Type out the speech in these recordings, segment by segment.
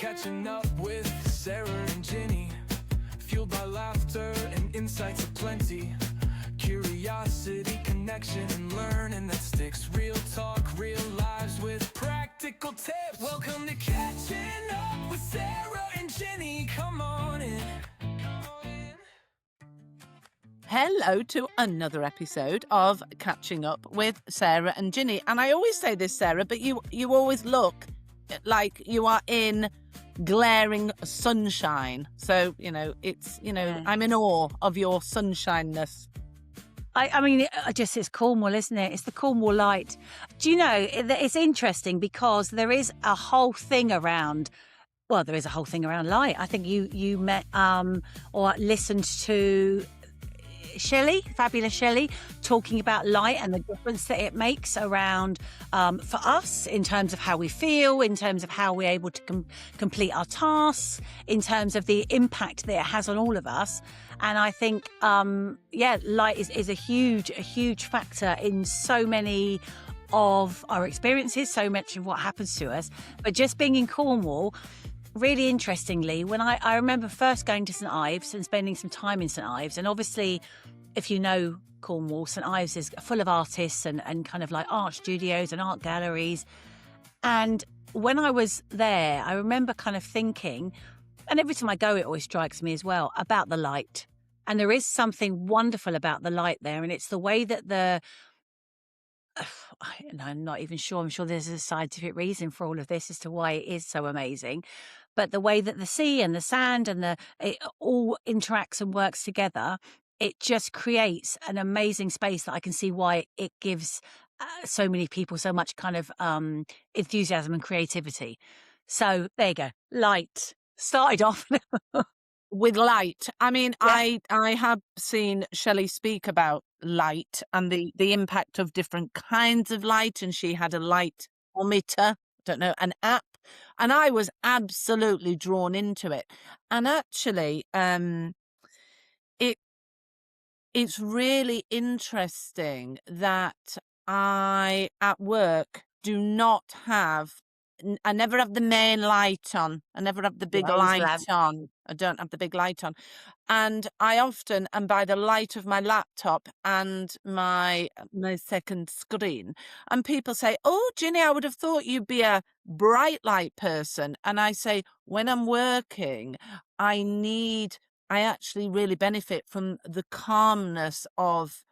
Catching up with Sarah and Ginny, fueled by laughter and insights aplenty. Curiosity, connection, and learning that sticks. Real talk, real lives with practical tips. Welcome to Catching Up with Sarah and Ginny. Come on in. Hello to another episode of Catching Up with Sarah and Ginny. And I always say this, Sarah, but you always look like you are in glaring sunshine. So, I'm in awe of your sunshineness. I mean, it's Cornwall, isn't it? It's the Cornwall light. Do you know, it's interesting because there is a whole thing around, there is a whole thing around light. I think you met or listened to fabulous Shelley, talking about light and the difference that it makes around for us in terms of how we feel, in terms of how we're able to complete our tasks, in terms of the impact that it has on all of us. And I think, light is a huge factor in so many of our experiences, so much of what happens to us. But just being in Cornwall, really interestingly, when I remember first going to St Ives and spending some time in St Ives, and obviously, if you know Cornwall, St Ives is full of artists and kind of like art studios and art galleries. And when I was there, I remember kind of thinking, and every time I go, it always strikes me as well, about the light. And there is something wonderful about the light there, and it's the way that I'm not even sure. I'm sure there's a scientific reason for all of this as to why it is so amazing. But the way that the sea and the sand and it all interacts and works together, it just creates an amazing space that I can see why it gives so many people so much kind of enthusiasm and creativity. So there you go. Light. Started off with light. I mean, Yeah. I have seen Shelley speak about light and the impact of different kinds of light, and she had a light-ometer, an app, and I was absolutely drawn into it. And actually, it's really interesting that I, at work, do not have I never have the main light on. I never have the big light on. I don't have the big light on. And I often am by the light of my laptop and my second screen. And people say, "Oh, Ginny, I would have thought you'd be a bright light person." And I say, when I'm working, I actually really benefit from the calmness of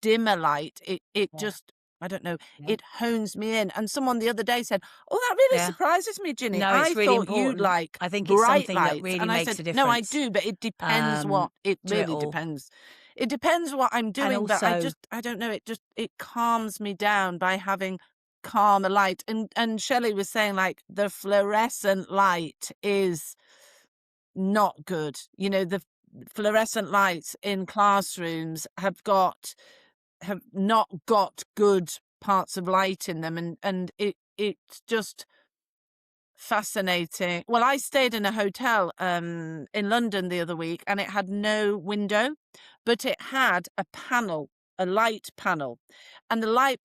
dimmer light. It just, I don't know, it hones me in. And someone the other day said, "Oh, that really surprises me, Ginny. No, I it's really thought you'd important. like I think it's bright something lights." that really And I makes said, a "No, I difference. do, but it depends what, it to it really all. depends. It depends what I'm doing, but also- I don't know, it calms me down by having calmer light." And Shelley was saying, like, the fluorescent light is not good. You know, the fluorescent lights in classrooms have not got good parts of light in them, and it's just fascinating. Well, I stayed in a hotel in London the other week, and it had no window, but it had a light panel, and the light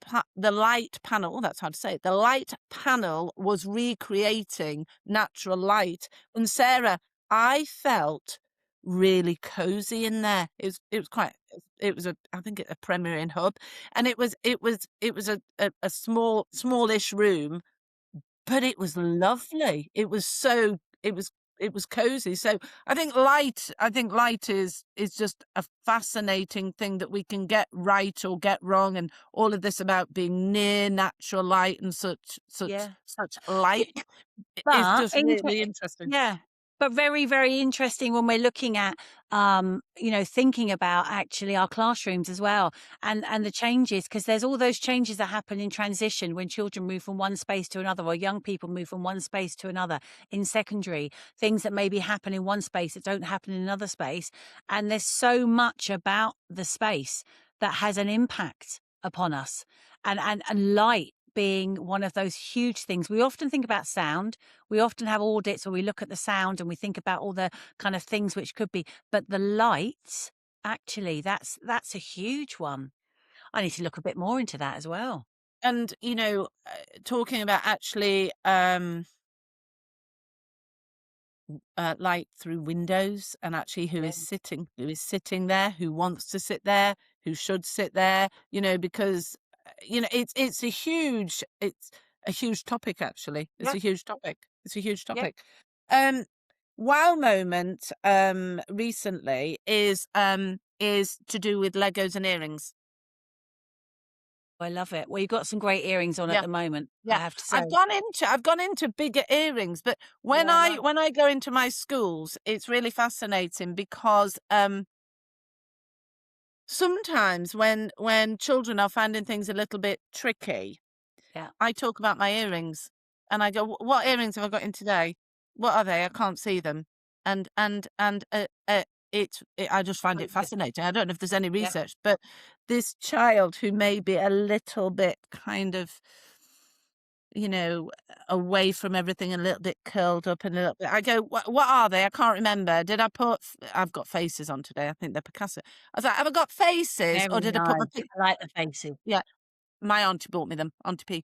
panel, oh, that's hard to say, the light panel was recreating natural light. And Sarah, I felt really cozy in there. It was I think a Premier Inn hub, and it was a smallish room, but it was lovely. It was cozy. So I think light is just a fascinating thing that we can get right or get wrong, and all of this about being near natural light and such light is But just really interesting. Yeah. But very, very interesting when we're looking at, thinking about actually our classrooms as well and the changes, because there's all those changes that happen in transition when children move from one space to another, or young people move from one space to another in secondary, things that maybe happen in one space that don't happen in another space. And there's so much about the space that has an impact upon us, and light being one of those huge things. We often think about sound. We often have audits where we look at the sound and we think about all the kind of things which could be, but the lights, actually, that's a huge one. I need to look a bit more into that as well. And, talking about actually light through windows, and actually who Yeah. is sitting there, who wants to sit there, who should sit there, because it's a huge topic, actually. It's Yeah. a huge topic. It's a huge Yeah. topic. Um wow moment recently is to do with Legos and earrings. I love it. Well, you've got some great earrings on at Yeah. the moment, I Yeah, have to say. I've gone into bigger earrings, but when Yeah, I right. when I go into my schools, it's really fascinating because sometimes when children are finding things a little bit tricky, Yeah. I talk about my earrings, and I go, "What earrings have I got in today? What are they? I can't see them." And I just find it Focus. fascinating. I don't know if there's any Yeah. research, but this child who may be a little bit kind of, away from everything, a little bit curled up and a little bit. I go, what are they? I can't remember. Did I put? I've got faces on today. I think they're Picasso. I was like, have I got faces, or Very did I put my? nice. I like the faces. Yeah, my auntie bought me them. Auntie P.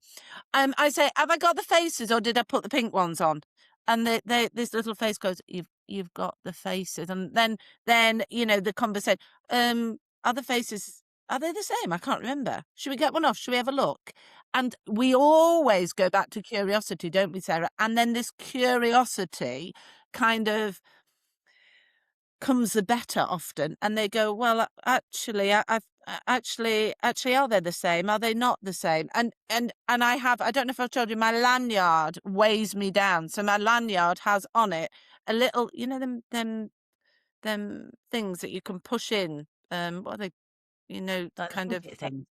I say, have I got the faces, or did I put the pink ones on? And this little face goes, you've got the faces, and then the conversation. Are the faces? Are they the same? I can't remember. Should we get one off? Should we have a look? And we always go back to curiosity, don't we, Sarah? And then this curiosity kind of comes the better often, and they go, well, actually, actually, are they the same? Are they not the same? And I don't know if I've told you, my lanyard weighs me down. So my lanyard has on it a little, them things that you can push in. What are they? Like the Kind of, pocket things.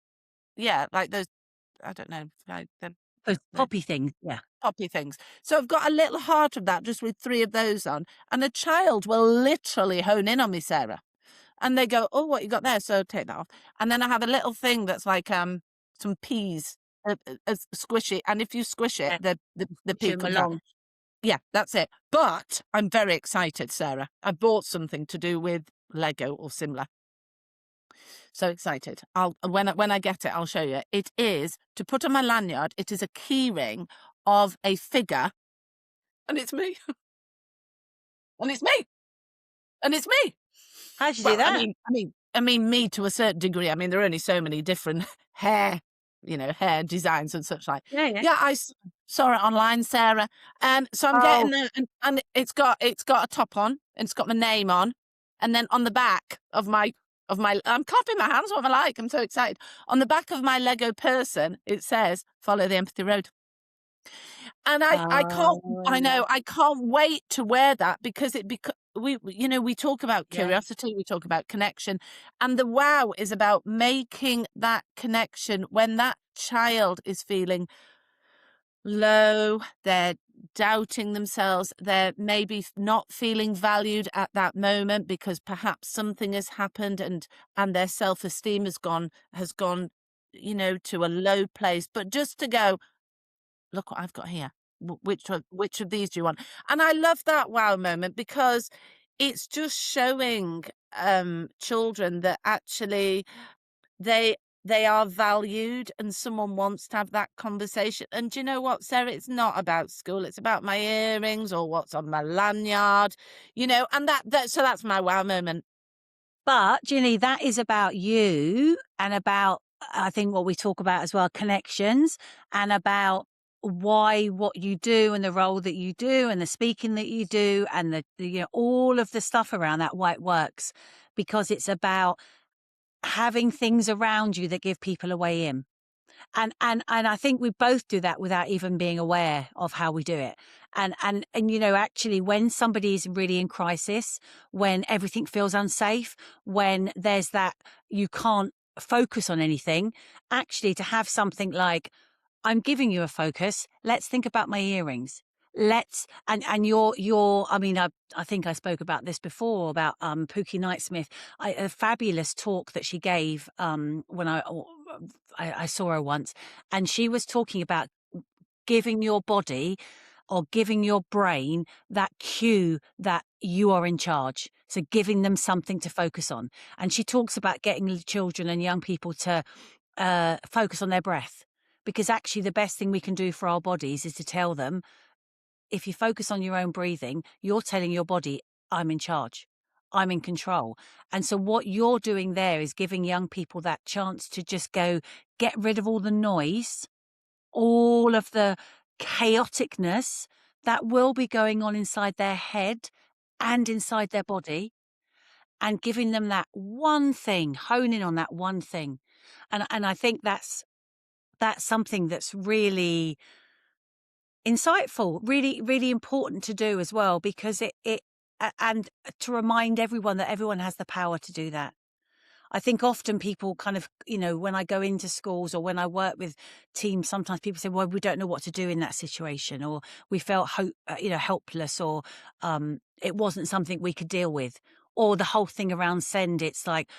yeah, like those. I don't know, like Those the poppy things. Yeah. poppy things. So I've got a little heart of that, just with 3 of those on, and a child will literally hone in on me, Sarah. And they go, "Oh, what you got there?" So take that off. And then I have a little thing that's like some peas, squishy. And if you squish it, Yeah. the Push pea 'em comes out. along. Yeah, that's it. But I'm very excited, Sarah. I bought something to do with Lego or similar. So excited. When I get it, I'll show you. It is to put on my lanyard. It is a key ring of a figure, and it's me, and it's me, and it's me. How'd you do Well, I that? mean, me to a certain degree. I mean, there are only so many different hair designs and such like. Yeah, yeah. Yeah, saw it online, Sarah. So I'm getting Oh, there, and it's got a top on, and it's got my name on, and then on the back of my I'm clapping my hands. What am I like? I'm so excited. On the back of my Lego person, it says "Follow the empathy road." And I oh, know, I can't wait to wear that because we talk about yeah. curiosity, we talk about connection, and the wow is about making that connection when that child is feeling low, they're doubting themselves, they're maybe not feeling valued at that moment because perhaps something has happened, and their self-esteem has gone to a low place. But just to go, look what I've got here. Which of these do you want? And I love that wow moment because it's just showing children that actually they they are valued, and someone wants to have that conversation. And do you know what, Sarah? It's not about school. It's about my earrings or what's on my lanyard, and so that's my wow moment. But, Ginny, that is about you and about, I think, what we talk about as well, connections, and about why what you do and the role that you do and the speaking that you do and all of the stuff around that, why it works, because it's about having things around you that give people a way in. And I think we both do that without even being aware of how we do it. And actually, when somebody is really in crisis, when everything feels unsafe, when there's that you can't focus on anything, actually to have something like, I'm giving you a focus. Let's think about my earrings. Let's and your I mean, I think I spoke about this before about Pookie Knightsmith, a fabulous talk that she gave when I saw her once, and she was talking about giving your body or giving your brain that cue that you are in charge. So giving them something to focus on. And she talks about getting children and young people to focus on their breath, because actually the best thing we can do for our bodies is to tell them if you focus on your own breathing, you're telling your body, I'm in charge. I'm in control. And so what you're doing there is giving young people that chance to just go get rid of all the noise, all of the chaoticness that will be going on inside their head and inside their body, and giving them that one thing, honing on that one thing. And I think that's something that's really insightful, really, really important to do as well, because and to remind everyone that everyone has the power to do that. I think often people kind of, when I go into schools or when I work with teams, sometimes people say, well, we don't know what to do in that situation, or we felt helpless, or it wasn't something we could deal with, or the whole thing around send, it's like,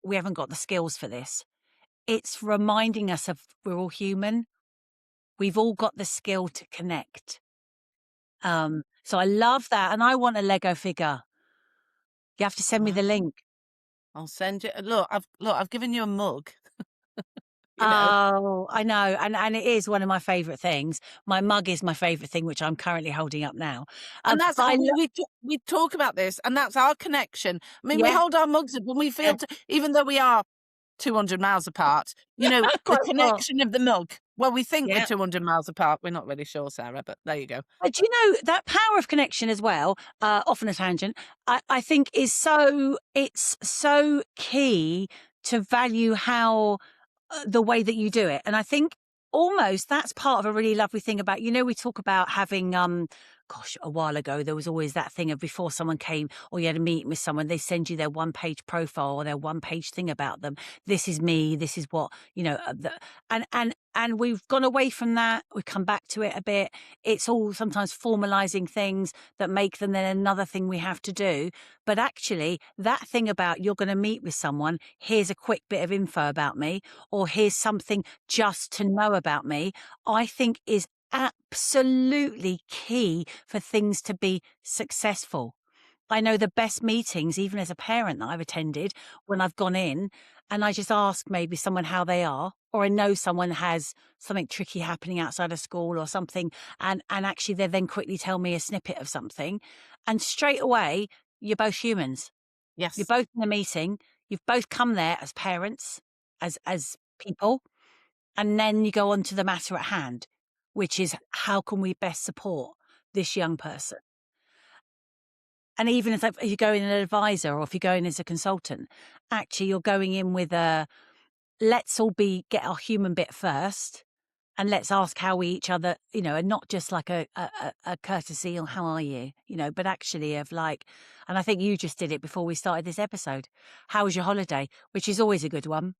we haven't got the skills for this. It's reminding us of we're all human. We've all got the skill to connect. So I love that. And I want a Lego figure. You have to send me the link. I'll send you. Look, I've given you a mug. Oh, I know. And it is one of my favorite things. My mug is my favorite thing, which I'm currently holding up now. And that's, but we talk about this, and that's our connection. I mean, we Yeah. hold our mugs up when we feel, Yeah. even though we are 200 miles apart, the Quite a lot. connection of the mug. Well, we think we're Yeah. 200 miles apart. We're not really sure, Sarah, but there you go. But that power of connection as well, off on a tangent, I think it's so key to value how the way that you do it. And I think almost that's part of a really lovely thing about, we talk about having, a while ago, there was always that thing of before someone came or you had a meeting with someone, they send you their one-page profile or their one-page thing about them. This is me. This is what, and we've gone away from that. We've come back to it a bit. It's all sometimes formalizing things that make them then another thing we have to do. But actually, that thing about you're going to meet with someone, here's a quick bit of info about me, or here's something just to know about me, I think is absolutely key for things to be successful. I know the best meetings, even as a parent that I've attended, when I've gone in and I just ask maybe someone how they are, or I know someone has something tricky happening outside of school or something, and actually they then quickly tell me a snippet of something, and straight away, you're both humans. Yes. You're both in a meeting. You've both come there as parents, as people, and then you go on to the matter at hand, which is how can we best support this young person? And even if you go in an advisor or if you go in as a consultant, actually you're going in with let's all get our human bit first, and let's ask how we each other, and not just like a courtesy or how are you, but actually of like, and I think you just did it before we started this episode. How was your holiday? Which is always a good one.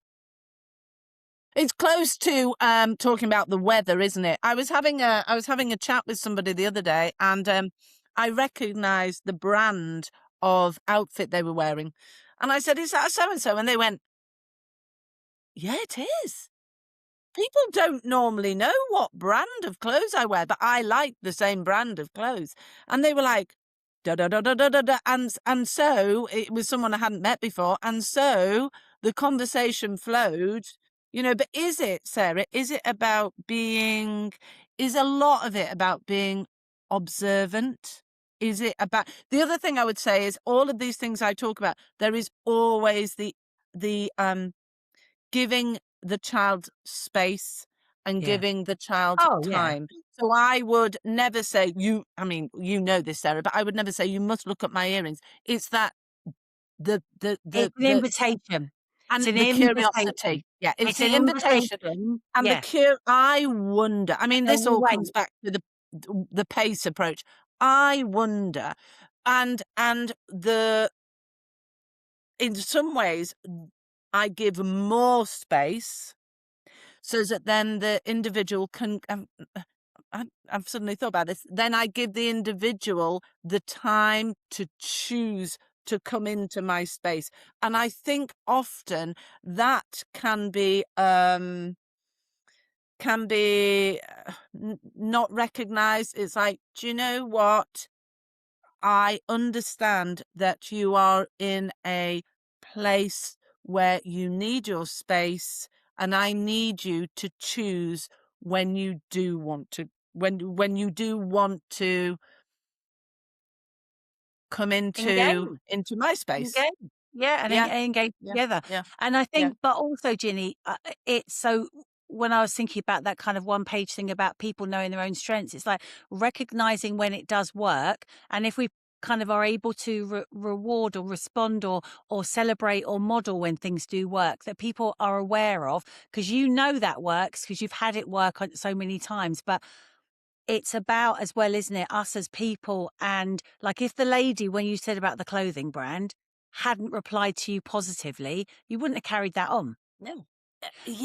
It's close to talking about the weather, isn't it? I was having a chat with somebody the other day, and I recognised the brand of outfit they were wearing, and I said, "Is that so and so?" And they went, "Yeah, it is." People don't normally know what brand of clothes I wear, but I like the same brand of clothes. And they were like, da da da da da da da. And so it was someone I hadn't met before. And so the conversation flowed, but is it, Sarah, is a lot of it about being observant? Is it about, the other thing I would say is all of these things I talk about, there is always the giving the child space and Yeah. giving the child Oh, yeah. time. So I would never say this, Sarah, but I would never say you must look at my earrings. It's that It's an invitation. and It's an the invitation. curiosity. Yeah, it's the an invitation and Yeah. I wonder. I mean, And this then all wait. comes back to the pace approach. I wonder, and in some ways, I give more space so that then the individual can. I've suddenly thought about this. Then I give the individual the time to choose to come into my space, and I think often that can be not recognized. It's like, do you know what? I understand that you are in a place where you need your space, and I need you to choose when you do want to when you do want to come Engage. into my space. Engage. Yeah, and Yeah, engage yeah, together. yeah, And I yeah, think, but also, Ginny, it's so when I was thinking about that kind of one page thing about people knowing their own strengths, it's like recognizing when it does work. And if we kind of are able to reward or respond or celebrate or model when things do work that people are aware of, because you know that works because you've had it work so many times. But it's about as well, isn't it, us as people. And like if the lady, when you said about the clothing brand, hadn't replied to you positively, you wouldn't have carried that on. no.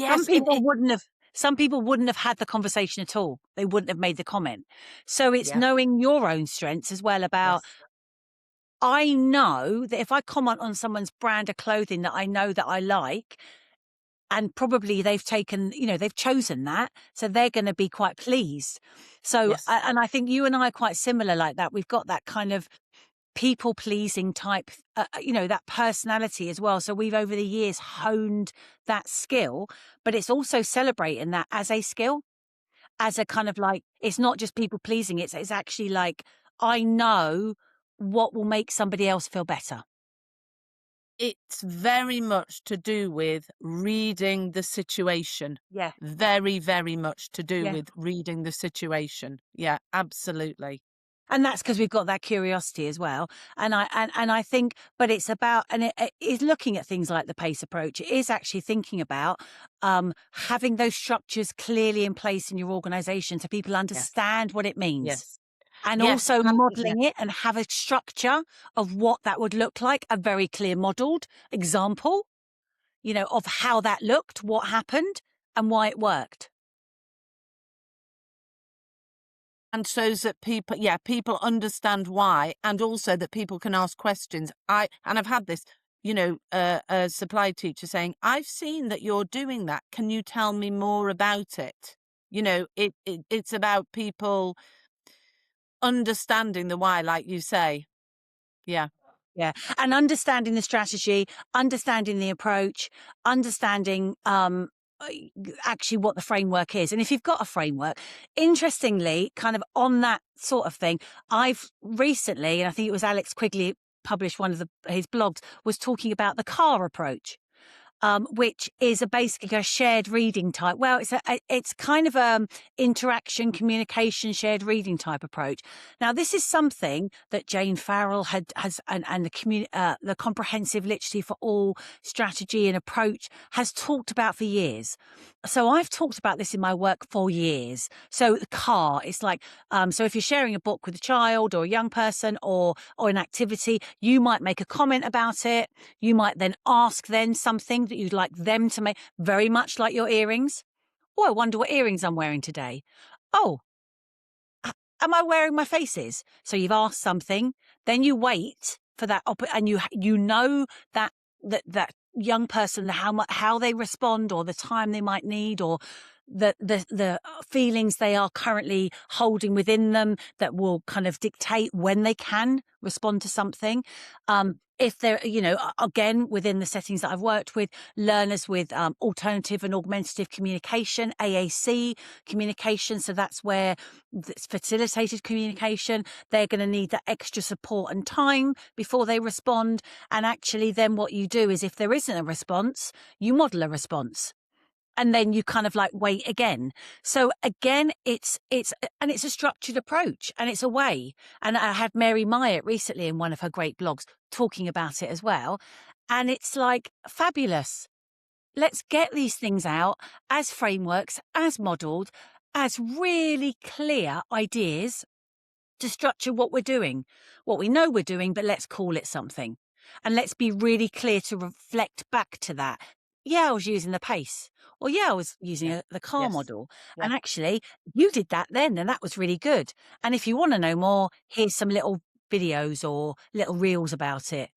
Some Yes, people wouldn't have. Some people wouldn't have had the conversation at all. They wouldn't have made the comment. So it's yeah, knowing your own strengths as well about, yes, I know that if I comment on someone's brand of clothing that I know that I like, and probably they've taken, they've chosen that, so they're going to be quite pleased. So, yes. and I think you and I are quite similar like that. We've got that kind of people pleasing type, that personality as well. So we've over the years honed that skill, but it's also celebrating that as a skill, as a kind of like, it's not just people pleasing. It's actually like, I know what will make somebody else feel better. It's very much to do with reading the situation. Yeah. Very, very much to do Yeah. with reading the situation. Yeah, absolutely. And that's because we've got that curiosity as well. And I think, but it's about, and it is looking at things like the PACE approach. It is actually thinking about having those structures clearly in place in your organization so people Yes, understand what it means. yes, And yes, also and yeah, modeling it and have a structure of what that would look like, a very clear modeled example, of how that looked, what happened, and why it worked. and shows that people understand why, and also that people can ask questions. I've had this, a supply teacher saying, "I've seen that you're doing that. Can you tell me more about it?" It's about people understanding the why, like you say. Yeah, Yeah. And understanding the strategy, understanding the approach, understanding uh, actually what the framework is. And if you've got a framework, interestingly, kind of on that sort of thing, I've recently, and I think it was Alex Quigley published one of his blogs, was talking about the car approach. Which is basically a shared reading type. Well, it's kind of interaction, communication, shared reading type approach. Now, this is something that Jane Farrell has and the comprehensive literacy for all strategy and approach has talked about for years. So I've talked about this in my work for years. So the car, it's like, so if you're sharing a book with a child or a young person or an activity, you might make a comment about it. You might then ask them something that you'd like them to make, very much like your earrings. Oh, I wonder what earrings I'm wearing today. Oh, am I wearing my faces? So you've asked something, then you wait for that, and you know that young person, how they respond, or the time they might need, or the feelings they are currently holding within them that will kind of dictate when they can respond to something. If they're, again, within the settings that I've worked with, learners with alternative and augmentative communication, AAC communication. So that's where it's facilitated communication. They're going to need that extra support and time before they respond. And actually, then what you do is if there isn't a response, you model a response. And then you kind of like wait again. So again, it's a structured approach and it's a way. And I had Mary Myatt recently in one of her great blogs talking about it as well. And it's like fabulous. Let's get these things out as frameworks, as modeled, as really clear ideas to structure what we're doing, what we know we're doing, but let's call it something. And let's be really clear to reflect back to that. Yeah, I was using the pace. Or yeah, I was using yeah, the car yes, model. yeah. And actually, you did that then, and that was really good. And if you want to know more, here's some little videos or little reels about it.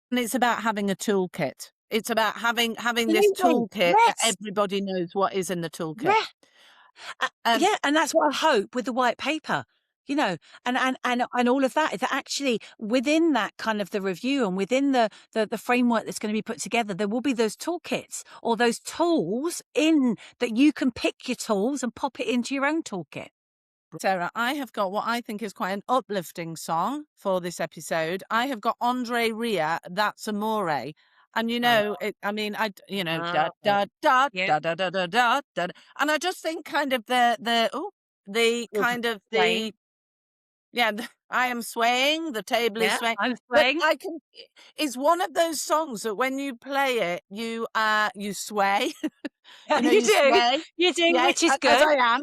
And it's about having a toolkit. It's about having this Absolutely. toolkit that Yes. everybody knows what is in the toolkit. Yeah. Um, Yeah. And that's what I hope with the white paper. you know, and all of that, that actually within that kind of the review and within the framework that's going to be put together, there will be those toolkits or those tools in that you can pick your tools and pop it into your own toolkit. Sarah, I have got what I think is quite an uplifting song for this episode. I have got Andre Ria, That's Amore. And you know, da da da Yeah. da da da da da da. And I just think kind of the kind of Swaying. I am swaying, the table is Yeah, swaying. I'm But swaying. is one of those songs that when you play it, you sway. You You do. sway. You do, Yeah, which is as good. I am.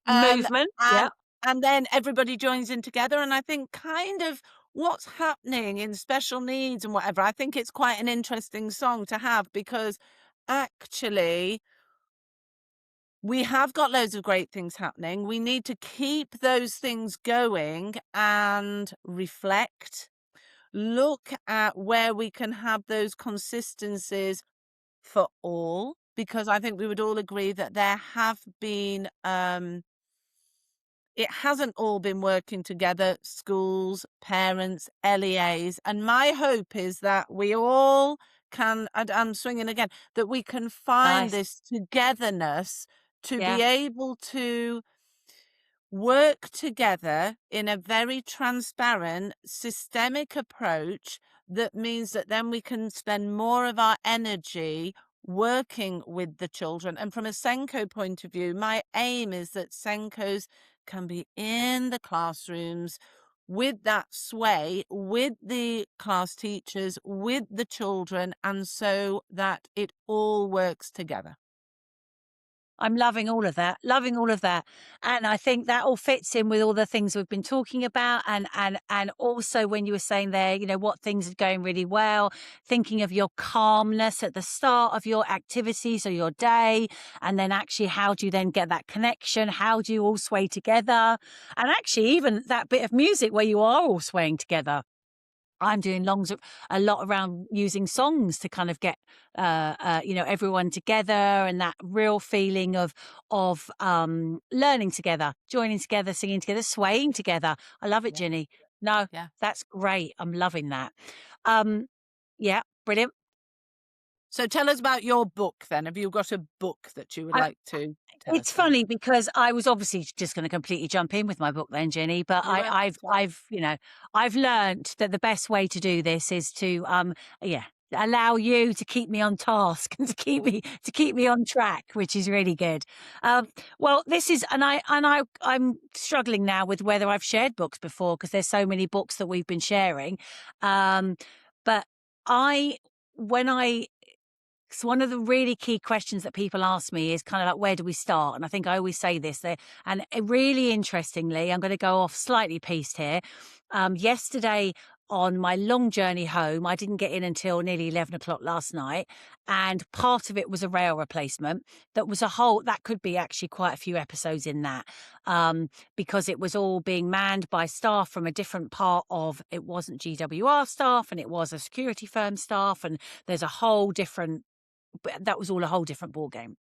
Movement. Yeah. And then everybody joins in together, and I think kind of what's happening in special needs and whatever, I think it's quite an interesting song to have because actually we have got loads of great things happening. We need to keep those things going and reflect, look at where we can have those consistencies for all, because I think we would all agree that there have been it hasn't all been working together, schools, parents, LEAs. And my hope is that we all can, and I'm swinging again, that we can find Nice. this togetherness to Yeah. be able to work together in a very transparent, systemic approach that means that then we can spend more of our energy working with the children. And from a Senko point of view, my aim is that Senkos can be in the classrooms with that sway, with the class teachers, with the children, and so that it all works together. I'm loving all of that, loving all of that. And I think that all fits in with all the things we've been talking about. And also when you were saying there, you know, what things are going really well, thinking of your calmness at the start of your activities or your day. And then actually, how do you then get that connection? How do you all sway together? And actually, even that bit of music where you are all swaying together. I'm doing a lot around using songs to kind of get, everyone together and that real feeling of learning together, joining together, singing together, swaying together. I love it, Yeah. Ginny. No, Yeah. that's great. I'm loving that. Um, yeah, brilliant. So tell us about your book then. Have you got a book that you would I, like to tell us It's about? funny because I was obviously just going to completely jump in with my book then, Jenny. But You will. I've learned that the best way to do this is to, allow you to keep me on task and to keep me on track, which is really good. Well, this is, I'm struggling now with whether I've shared books before because there's so many books that we've been sharing. But I, when I so one of the really key questions that people ask me is kind of like, where do we start? And I think I always say this there. And really interestingly, I'm going to go off slightly piste here. Yesterday on my long journey home, I didn't get in until nearly 11 o'clock last night. And part of it was a rail replacement that could be actually quite a few episodes in that. Because it was all being manned by staff from a different part of, it wasn't GWR staff and it was a security firm staff. And there's a whole different, but that was all a whole different ball game.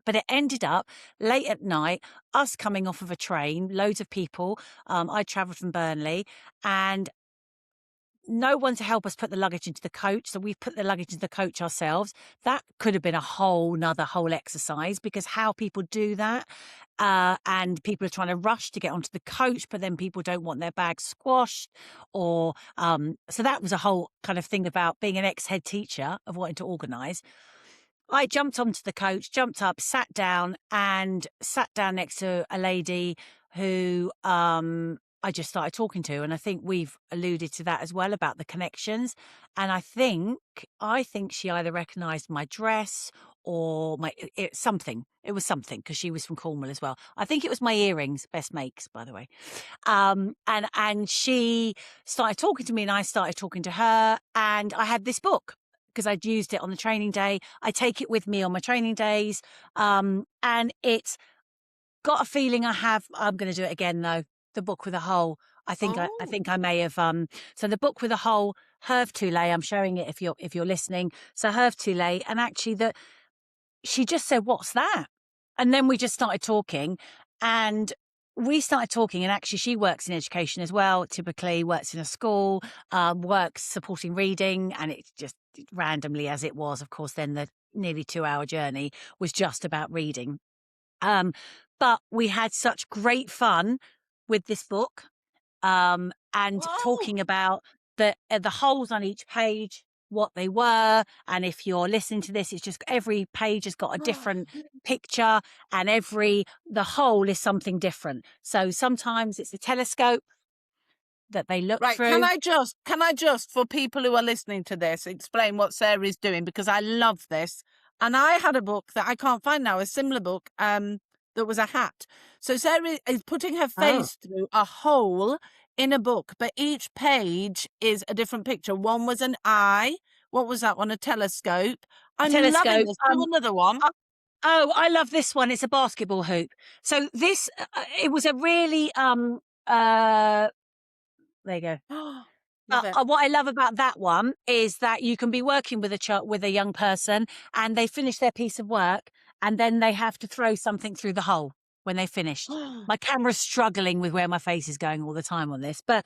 But it ended up late at night, us coming off of a train, loads of people. I travelled from Burnley and no one to help us put the luggage into the coach. So we put the luggage into the coach ourselves. That could have been a whole exercise because how people do that. And people are trying to rush to get onto the coach, but then people don't want their bags squashed so that was a whole kind of thing about being an ex-head teacher of wanting to organise. I jumped onto the coach, jumped up, sat down next to a lady who I just started talking to. And I think we've alluded to that as well about the connections. And I think she either recognised my dress or something. It was something because she was from Cornwall as well. I think it was my earrings, best makes, by the way. And she started talking to me and I started talking to her. And I had this book because I'd used it on the training day. I take it with me on my training days. And it's got a feeling I'm going to do it again though. The book with a hole. I think I may have, so the book with a hole, Herve Toulet, I'm showing it if you're listening. So Herve Toulet, and actually she just said, what's that? And then we just started talking and we started talking, and actually she works in education as well, typically works in a school, works supporting reading, and it's just randomly as it was, of course, then the nearly 2-hour journey was just about reading. But we had such great fun with this book, and Oh, talking about the holes on each page, what they were. And if you're listening to this, it's just every page has got a different picture, and the hole is something different. So sometimes it's a telescope that they look right. Can through. I just, for people who are listening to this, explain what Sarah is doing, because I love this. And I had a book that I can't find now, a similar book, that was a hat. So Sarah is putting her Oh, face through a hole in a book, but each page is a different picture. One was an eye. What was that one? A telescope. a I'm loving telescope. this. Do another one. Uh, oh, I love this one. It's a basketball hoop. So this, it was a really, there you go. Love it. What I love about that one is that you can be working with a young person, and they finish their piece of work, and then they have to throw something through the hole when they finished. My camera's struggling with where my face is going all the time on this, but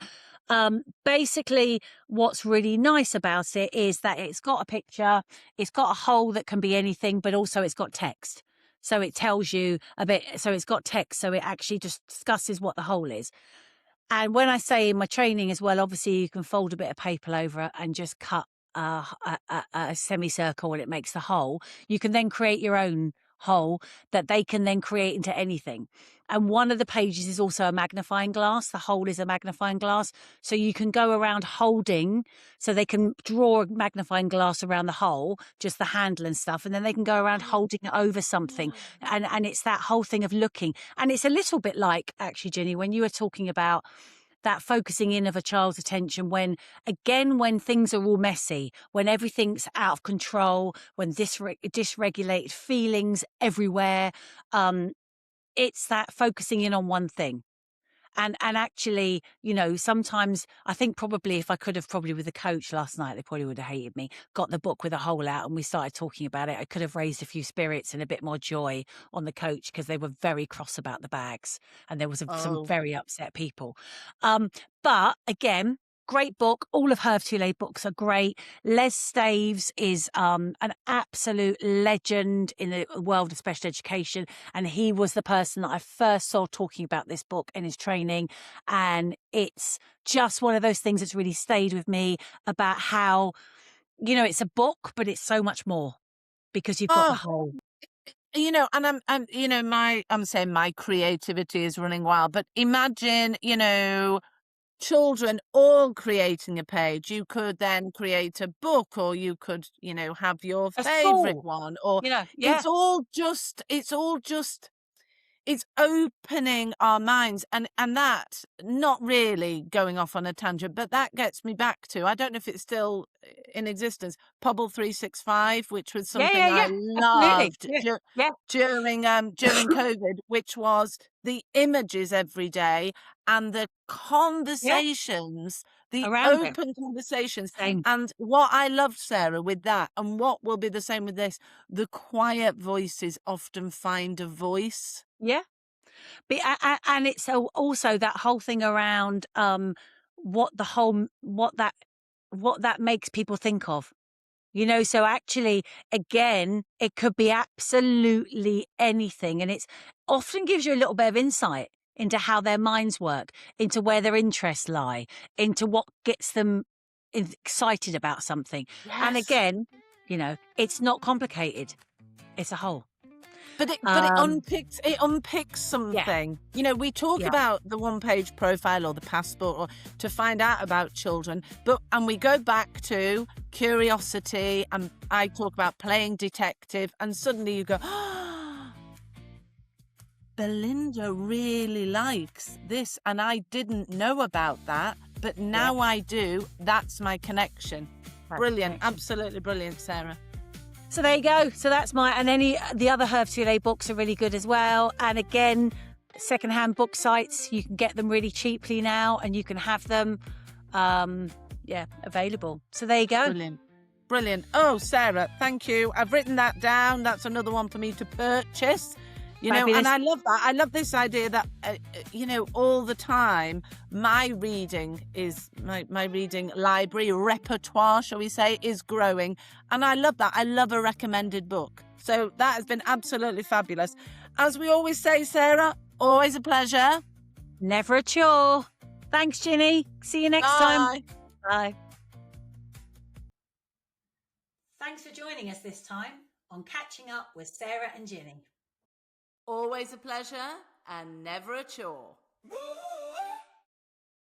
basically, what's really nice about it is that it's got a picture, it's got a hole that can be anything, but also it's got text. So it tells you a bit. So it's got text, so it actually just discusses what the hole is. And when I say in my training as well, obviously you can fold a bit of paper over it and just cut a semicircle, and it makes the hole. You can then create your own hole that they can then create into anything. And one of the pages is also a magnifying glass. The hole is a magnifying glass. So you can go around holding, so they can draw a magnifying glass around the hole, just the handle and stuff. And then they can go around holding it over something. And it's that whole thing of looking. And it's a little bit like, actually, Ginny, when you were talking about that focusing in of a child's attention, when things are all messy, when everything's out of control, when dysregulated feelings everywhere, it's that focusing in on one thing. And actually, sometimes I think probably if I could have probably with the coach last night, they probably would have hated me, got the book with a hole out and we started talking about it. I could have raised a few spirits and a bit more joy on the coach, because they were very cross about the bags and there was some Oh. very upset people. But again, great book. All of Herve Toulet books are great. Les Staves is an absolute legend in the world of special education. And he was the person that I first saw talking about this book in his training. And it's just one of those things that's really stayed with me about how, it's a book, but it's so much more because you've got the Oh, whole. and I'm saying my creativity is running wild, but imagine, children all creating a page. You could then create a book, or you could, have your A favorite school, one, or yeah. it's all just it's opening our minds, and that, not really going off on a tangent, but that gets me back to, I don't know if it's still in existence, Pobble 365, which was Yeah, something yeah, I yeah. Absolutely. loved Yeah. Yeah. during COVID, which was the images every day and the Yeah. conversations, the Around it. open conversations. Same. And what I loved, Sarah, with that, and what will be the same with this, the quiet voices often find a voice. Yeah. And it's also that whole thing around what the whole what that makes people think of. So actually, again, it could be absolutely anything, and it's often gives you a little bit of insight into how their minds work, into where their interests lie, into what gets them excited about something. And Yes. again, it's not complicated. It's a whole. But it Um, unpicks yeah, something. We talk yeah, about the one-page profile or the passport, or to find out about children, and we go back to curiosity, and I talk about playing detective, and suddenly you go, oh, Belinda really likes this, and I didn't know about that, but yeah. now I do. That's my connection. That's Brilliant, connection. absolutely brilliant, Sarah. So there you go. So that's and the other Herve Toulet books are really good as well. And again, secondhand book sites, you can get them really cheaply now, and you can have them, available. So there you go. Brilliant. Brilliant. Oh, Sarah, thank you. I've written that down. That's another one for me to purchase. You know, and Fabulous. I love that. I love this idea that, you know, all the time, my reading my reading library, repertoire, shall we say, is growing. And I love that. I love a recommended book. So that has been absolutely fabulous. As we always say, Sarah, always a pleasure. Never a chore. Thanks, Ginny. See you next time. Bye. Thanks for joining us this time on Catching Up with Sarah and Ginny. Always a pleasure and never a chore.